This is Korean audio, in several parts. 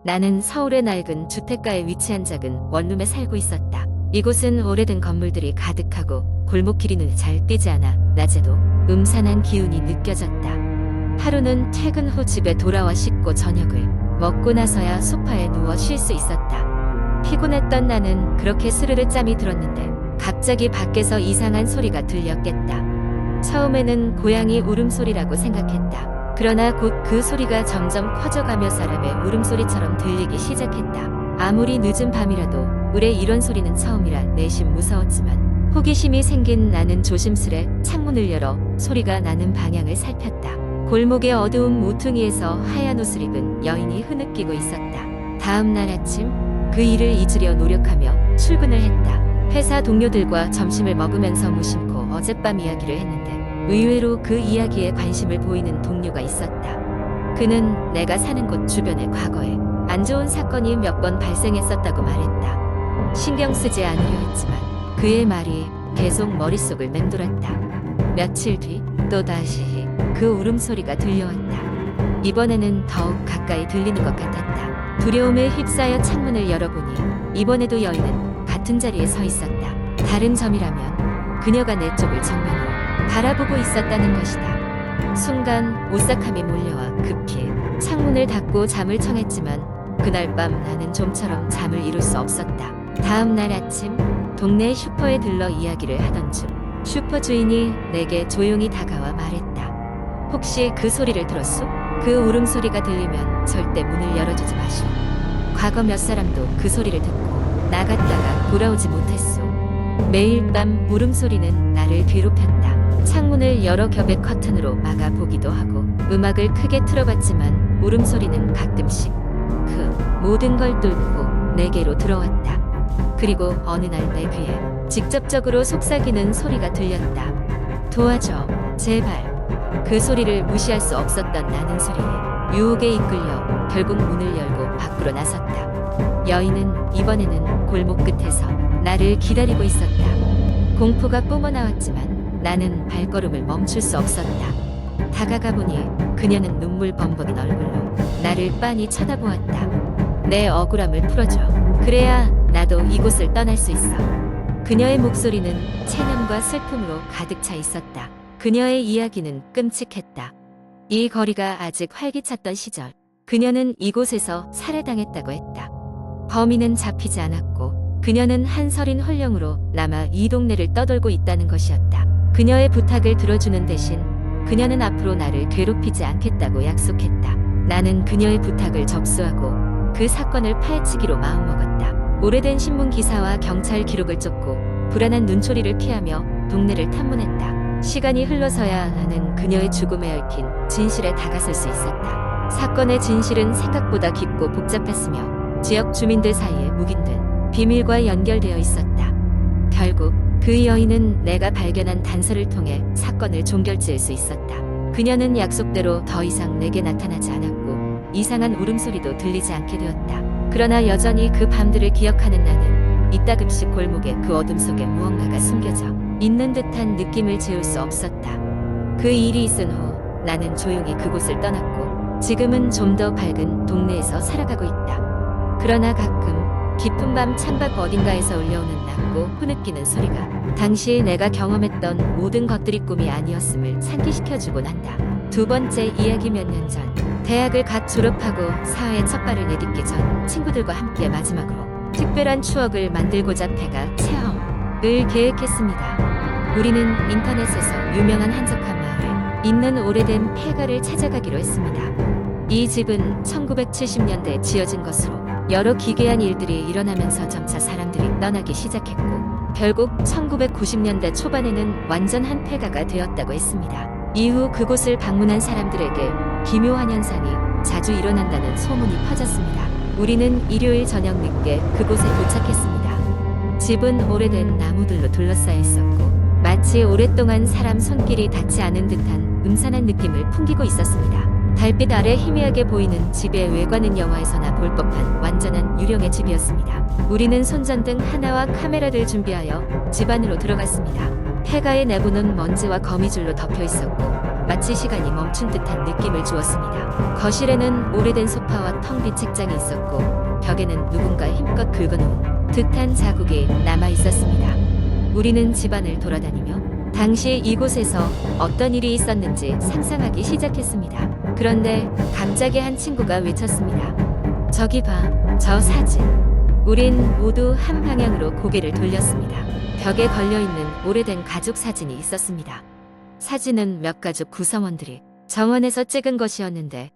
나는 서울의 낡은 주택가에 위치한 작은 원룸에 살고 있었다. 이곳은 오래된 건물들이 가득하고 골목길이 눈에 잘 띄지 않아 낮에도 음산한 기운이 느껴졌다. 하루는 퇴근 후 집에 돌아와 씻고 저녁을 먹고 나서야 소파에 누워 쉴 수 있었다. 피곤했던 나는 그렇게 스르르 짬이 들었는데 갑자기 밖에서 이상한 소리가 들렸겠다. 처음에는 고양이 울음소리라고 생각했다. 그러나 곧 그 소리가 점점 커져가며 사람의 울음소리처럼 들리기 시작했다. 아무리 늦은 밤이라도 을에 이런 소리는 처음이라 내심 무서웠지만 호기심이 생긴 나는 조심스레 창문을 열어 소리가 나는 방향을 살폈다. 골목의 어두운 모퉁이에서 하얀 옷을 입은 여인이 흐느끼고 있었다. 다음 날 아침 그 일을 잊으려 노력하며 출근을 했다. 회사 동료들과 점심을 먹으면서 무심코 어젯밤 이야기를 했는데 의외로 그 이야기에 관심을 보이는 동료가 있었다. 그는 내가 사는 곳 주변에 과거에 안 좋은 사건이 몇 번 발생했었다고 말했다. 신경 쓰지 않으려 했지만 그의 말이 계속 머릿속을 맴돌았다. 며칠 뒤 또다시 그 울음소리가 들려왔다. 이번에는 더욱 가까이 들리는 것 같았다. 두려움에 휩싸여 창문을 열어보니 이번에도 여인은 같은 자리에 서 있었다. 다른 점이라면 그녀가 내 쪽을 정면으로 바라보고 있었다는 것이다. 순간 오싹함이 몰려와 급히 창문을 닫고 잠을 청했지만 그날 밤 나는 좀처럼 잠을 이룰 수 없었다. 다음 날 아침 동네 슈퍼에 들러 이야기를 하던 중 슈퍼 주인이 내게 조용히 다가와 말했다. 혹시 그 소리를 들었소? 그 울음소리가 들리면 절대 문을 열어주지 마시오. 과거 몇 사람도 그 소리를 듣고 나갔다가 돌아오지 못했소. 매일 밤 울음소리는 나를 괴롭혔다. 창문을 여러 겹의 커튼으로 막아보기도 하고 음악을 크게 틀어봤지만 울음소리는 가끔씩 그 모든 걸 뚫고 내게로 들어왔다. 그리고 어느 날 내 귀에 직접적으로 속삭이는 소리가 들렸다. 도와줘, 제발. 그 소리를 무시할 수 없었던 나는 소리에 유혹에 이끌려 결국 문을 열고 밖으로 나섰다. 여인은 이번에는 골목 끝에서 나를 기다리고 있었다. 공포가 뿜어나왔지만 나는 발걸음을 멈출 수 없었다. 다가가 보니 그녀는 눈물 범벅인 얼굴로 나를 빤히 쳐다보았다. 내 억울함을 풀어줘. 그래야 나도 이곳을 떠날 수 있어. 그녀의 목소리는 체념과 슬픔으로 가득 차 있었다. 그녀의 이야기는 끔찍했다. 이 거리가 아직 활기찼던 시절 그녀는 이곳에서 살해당했다고 했다. 범인은 잡히지 않았고 그녀는 한설인 혼령으로 남아 이 동네를 떠돌고 있다는 것이었다. 그녀의 부탁을 들어주는 대신 그녀는 앞으로 나를 괴롭히지 않겠다고 약속했다. 나는 그녀의 부탁을 접수하고 그 사건을 파헤치기로 마음먹었다. 오래된 신문 기사와 경찰 기록을 쫓고 불안한 눈초리를 피하며 동네를 탐문했다. 시간이 흘러서야 나는 그녀의 죽음에 얽힌 진실에 다가설 수 있었다. 사건의 진실은 생각보다 깊고 복잡했으며 지역 주민들 사이에 묵인된 비밀과 연결되어 있었다. 결국 그 여인은 내가 발견한 단서를 통해 사건을 종결지을 수 있었다. 그녀는 약속대로 더 이상 내게 나타나지 않았고 이상한 울음소리도 들리지 않게 되었다. 그러나 여전히 그 밤들을 기억하는 나는 이따금씩 골목의 그 어둠 속에 무언가가 숨겨져 있는 듯한 느낌을 지울 수 없었다. 그 일이 있은 후 나는 조용히 그곳을 떠났고 지금은 좀 더 밝은 동네에서 살아가고 있다. 그러나 가끔 깊은 밤 창밖 어딘가에서 울려오는 낮고 흐느끼는 소리가 당시 내가 경험했던 모든 것들이 꿈이 아니었음을 상기시켜주곤 한다. 두 번째 이야기. 몇 년 전 대학을 갓 졸업하고 사회에 첫 발을 내딛기 전 친구들과 함께 마지막으로 특별한 추억을 만들고자 폐가 체험을 계획했습니다. 우리는 인터넷에서 유명한 한적한 마을에 있는 오래된 폐가를 찾아가기로 했습니다. 이 집은 1970년대에 지어진 것으로 여러 기괴한 일들이 일어나면서 점차 사람들이 떠나기 시작했고 결국 1990년대 초반에는 완전한 폐가가 되었다고 했습니다. 이후 그곳을 방문한 사람들에게 기묘한 현상이 자주 일어난다는 소문이 퍼졌습니다. 우리는 일요일 저녁 늦게 그곳에 도착했습니다. 집은 오래된 나무들로 둘러싸여 있었고 마치 오랫동안 사람 손길이 닿지 않은 듯한 음산한 느낌을 풍기고 있었습니다. 달빛 아래 희미하게 보이는 집의 외관은 영화에서나 볼 법한 완전한 유령의 집이었습니다. 우리는 손전등 하나와 카메라를 준비하여 집 안으로 들어갔습니다. 폐가의 내부는 먼지와 거미줄로 덮여 있었고 마치 시간이 멈춘 듯한 느낌을 주었습니다. 거실에는 오래된 소파와 텅 빈 책장이 있었고 벽에는 누군가 힘껏 긁어놓은 듯한 자국이 남아 있었습니다. 우리는 집안을 돌아다니며 당시 이곳에서 어떤 일이 있었는지 상상하기 시작했습니다. 그런데 갑자기 한 친구가 외쳤습니다. 저기 봐, 저 사진. 우린 모두 한 방향으로 고개를 돌렸습니다. 벽에 걸려있는 오래된 가족 사진이 있었습니다. 사진은 몇 가족 구성원들이 정원에서 찍은 것이었는데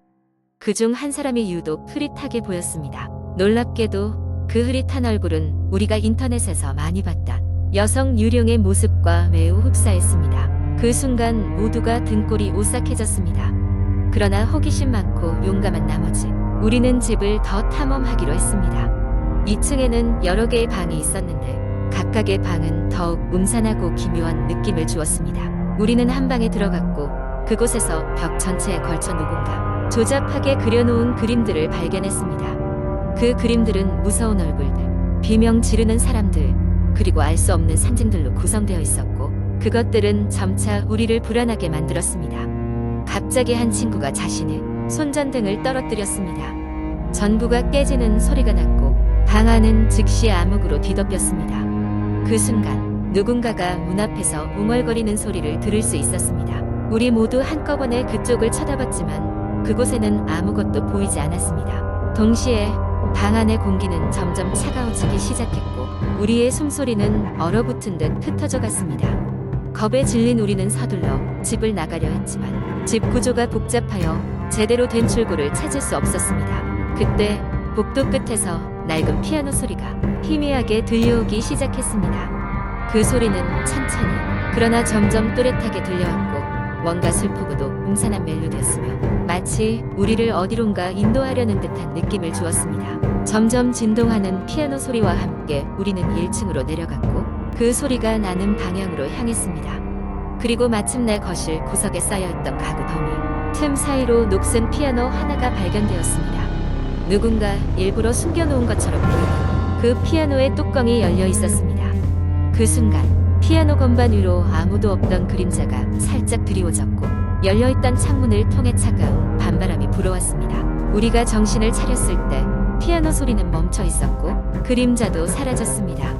그중 한 사람이 유독 흐릿하게 보였습니다. 놀랍게도 그 흐릿한 얼굴은 우리가 인터넷에서 많이 봤던 여성 유령의 모습과 매우 흡사했습니다. 그 순간 모두가 등골이 오싹해졌습니다. 그러나 호기심 많고 용감한 나머지 우리는 집을 더 탐험하기로 했습니다. 2층에는 여러 개의 방이 있었는데 각각의 방은 더욱 음산하고 기묘한 느낌을 주었습니다. 우리는 한 방에 들어갔고 그곳에서 벽 전체에 걸쳐 누군가 조잡하게 그려놓은 그림들을 발견했습니다. 그 그림들은 무서운 얼굴들, 비명 지르는 사람들, 그리고 알 수 없는 상징들로 구성되어 있었고 그것들은 점차 우리를 불안하게 만들었습니다. 갑자기 한 친구가 자신의 손전등을 떨어뜨렸습니다. 전구가 깨지는 소리가 났고 방 안은 즉시 암흑으로 뒤덮였습니다. 그 순간 누군가가 문 앞에서 웅얼거리는 소리를 들을 수 있었습니다. 우리 모두 한꺼번에 그쪽을 쳐다봤지만 그곳에는 아무것도 보이지 않았습니다. 동시에 방 안의 공기는 점점 차가워지기 시작했고 우리의 숨소리는 얼어붙은 듯 흩어져 갔습니다. 겁에 질린 우리는 서둘러 집을 나가려 했지만 집 구조가 복잡하여 제대로 된 출구를 찾을 수 없었습니다. 그때 복도 끝에서 낡은 피아노 소리가 희미하게 들려오기 시작했습니다. 그 소리는 천천히 그러나 점점 또렷하게 들려왔고 뭔가 슬프고도 음산한 멜로디였으며 마치 우리를 어디론가 인도하려는 듯한 느낌을 주었습니다. 점점 진동하는 피아노 소리와 함께 우리는 1층으로 내려갔고 그 소리가 나는 방향으로 향했습니다. 그리고 마침내 거실 구석에 쌓여있던 가구 더미 틈 사이로 녹슨 피아노 하나가 발견되었습니다. 누군가 일부러 숨겨놓은 것처럼 보이는 그 피아노의 뚜껑이 열려 있었습니다. 그 순간 피아노 건반 위로 아무도 없던 그림자가 살짝 드리워졌고 열려있던 창문을 통해 차가운 밤바람이 불어왔습니다. 우리가 정신을 차렸을 때 피아노 소리는 멈춰 있었고 그림자도 사라졌습니다.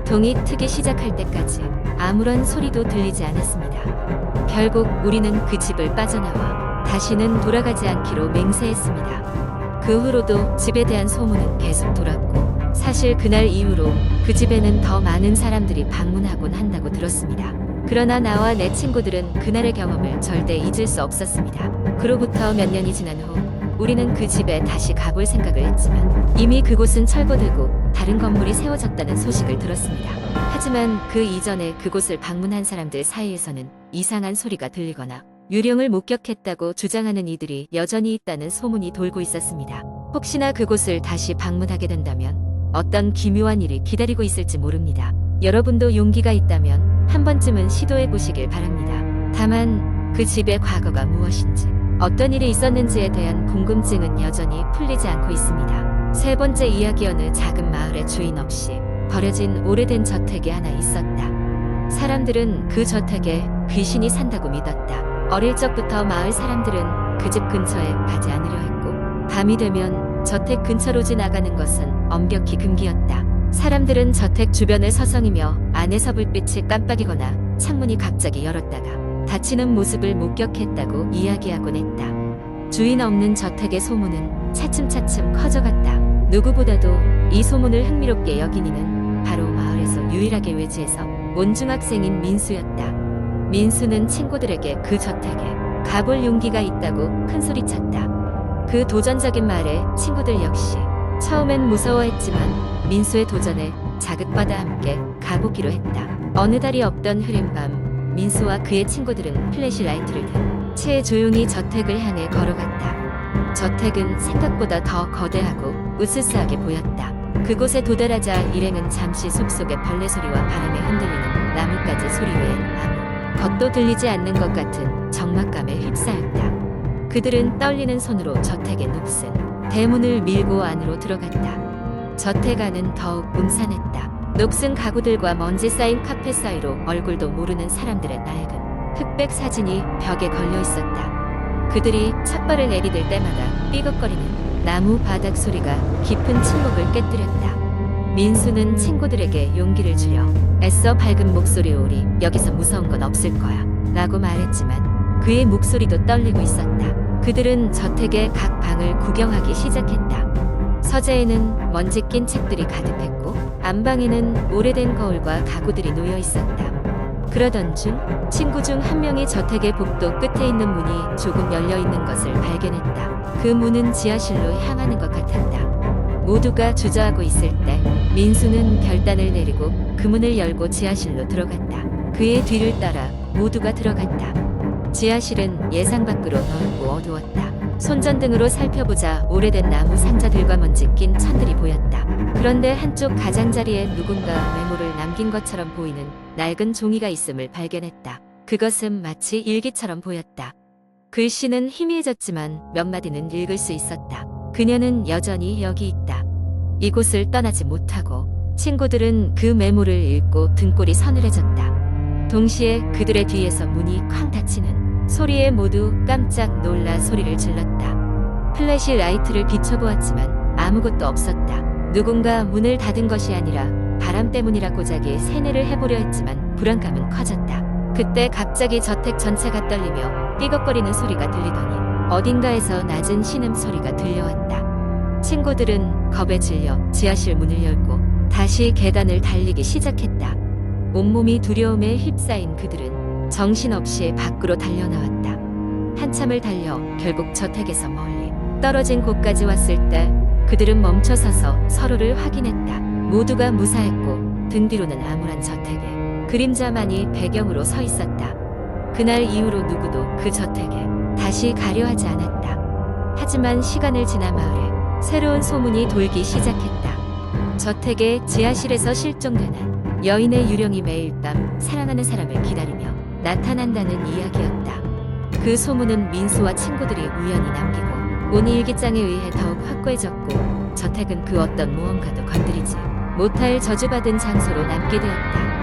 동이 트기 시작할 때까지 아무런 소리도 들리지 않았습니다. 결국 우리는 그 집을 빠져나와 다시는 돌아가지 않기로 맹세했습니다. 그 후로도 집에 대한 소문은 계속 돌았고 사실 그날 이후로 그 집에는 더 많은 사람들이 방문하곤 한다고 들었습니다. 그러나 나와 내 친구들은 그날의 경험을 절대 잊을 수 없었습니다. 그로부터 몇 년이 지난 후 우리는 그 집에 다시 가볼 생각을 했지만 이미 그곳은 철거되고 다른 건물이 세워졌다는 소식을 들었습니다. 하지만 그 이전에 그곳을 방문한 사람들 사이에서는 이상한 소리가 들리거나 유령을 목격했다고 주장하는 이들이 여전히 있다는 소문이 돌고 있었습니다. 혹시나 그곳을 다시 방문하게 된다면 어떤 기묘한 일이 기다리고 있을지 모릅니다. 여러분도 용기가 있다면 한 번쯤은 시도해 보시길 바랍니다. 다만 그 집의 과거가 무엇인지 어떤 일이 있었는지에 대한 궁금증은 여전히 풀리지 않고 있습니다. 세 번째 이야기 어느 작은 마을에 주인 없이 버려진 오래된 저택이 하나 있었다. 사람들은 그 저택에 귀신이 산다고 믿었다. 어릴 적부터 마을 사람들은 그 집 근처에 가지 않으려 했고 밤이 되면 저택 근처로 지나가는 것은 엄격히 금기였다. 사람들은 저택 주변을 서성이며 안에서 불빛이 깜빡이거나 창문이 갑자기 열었다가 닫히는 모습을 목격했다고 이야기하곤 했다. 주인 없는 저택의 소문은 차츰차츰 커져갔다. 누구보다도 이 소문을 흥미롭게 여긴 이는 바로 마을에서 유일하게 외지에서 온 중학생인 민수였다. 민수는 친구들에게 그 저택에 가볼 용기가 있다고 큰소리쳤다. 그 도전적인 말에 친구들 역시 처음엔 무서워했지만 민수의 도전에 자극받아 함께 가보기로 했다. 어느 달이 없던 흐린 밤 민수와 그의 친구들은 플래시라이트를 든 채 조용히 저택을 향해 걸어갔다. 저택은 생각보다 더 거대하고 으스스하게 보였다. 그곳에 도달하자 일행은 잠시 숲속의 벌레 소리와 바람에 흔들리는 나뭇가지 소리 외엔 아무 것도 들리지 않는 것 같은 적막감에 휩싸였다. 그들은 떨리는 손으로 저택의 녹슨 대문을 밀고 안으로 들어갔다. 저택 안은 더욱 음산했다. 녹슨 가구들과 먼지 쌓인 카펫 사이로 얼굴도 모르는 사람들의 낡은 흑백 사진이 벽에 걸려 있었다. 그들이 첫발을 내디딜 때마다 삐걱거리는 나무 바닥 소리가 깊은 침묵을 깨뜨렸다. 민수는 친구들에게 용기를 주려 애써 밝은 목소리로 우리 여기서 무서운 건 없을 거야 라고 말했지만 그의 목소리도 떨리고 있었다. 그들은 저택의 각 방을 구경하기 시작했다. 서재에는 먼지 낀 책들이 가득했고 안방에는 오래된 거울과 가구들이 놓여 있었다. 그러던 중 친구 중 한 명이 저택의 복도 끝에 있는 문이 조금 열려 있는 것을 발견했다. 그 문은 지하실로 향하는 것 같았다. 모두가 주저하고 있을 때 민수는 결단을 내리고 그 문을 열고 지하실로 들어갔다. 그의 뒤를 따라 모두가 들어갔다. 지하실은 예상 밖으로 넓고 어두웠다. 손전등으로 살펴보자 오래된 나무 상자들과 먼지 낀 천들이 보였다. 그런데 한쪽 가장자리에 누군가 메모를 남긴 것처럼 보이는 낡은 종이가 있음을 발견했다. 그것은 마치 일기처럼 보였다. 글씨는 희미해졌지만 몇 마디는 읽을 수 있었다. 그녀는 여전히 여기 있다. 이곳을 떠나지 못하고 친구들은 그 메모를 읽고 등골이 서늘해졌다. 동시에 그들의 뒤에서 문이 쾅 닫히는 소리에 모두 깜짝 놀라 소리를 질렀다. 플래시 라이트를 비춰보았지만 아무것도 없었다. 누군가 문을 닫은 것이 아니라 바람 때문이라 고작이 세뇌를 해보려 했지만 불안감은 커졌다. 그때 갑자기 저택 전체가 떨리며 삐걱거리는 소리가 들리더니 어딘가에서 낮은 신음소리가 들려왔다. 친구들은 겁에 질려 지하실 문을 열고 다시 계단을 달리기 시작했다. 온몸이 두려움에 휩싸인 그들은 정신없이 밖으로 달려나왔다. 한참을 달려 결국 저택에서 멀리 떨어진 곳까지 왔을 때 그들은 멈춰서서 서로를 확인했다. 모두가 무사했고 등 뒤로는 암울한 저택에 그림자만이 배경으로 서 있었다. 그날 이후로 누구도 그 저택에 다시 가려 하지 않았다. 하지만 시간을 지나 마을에 새로운 소문이 돌기 시작했다. 저택의 지하실에서 실종되는 여인의 유령이 매일 밤 사랑하는 사람을 기다리며 나타난다는 이야기였다. 그 소문은 민수와 친구들이 우연히 남기고 온 일기장에 의해 더욱 확고해졌고 저택은 그 어떤 무언가도 건드리지 못할 저주받은 장소로 남게 되었다.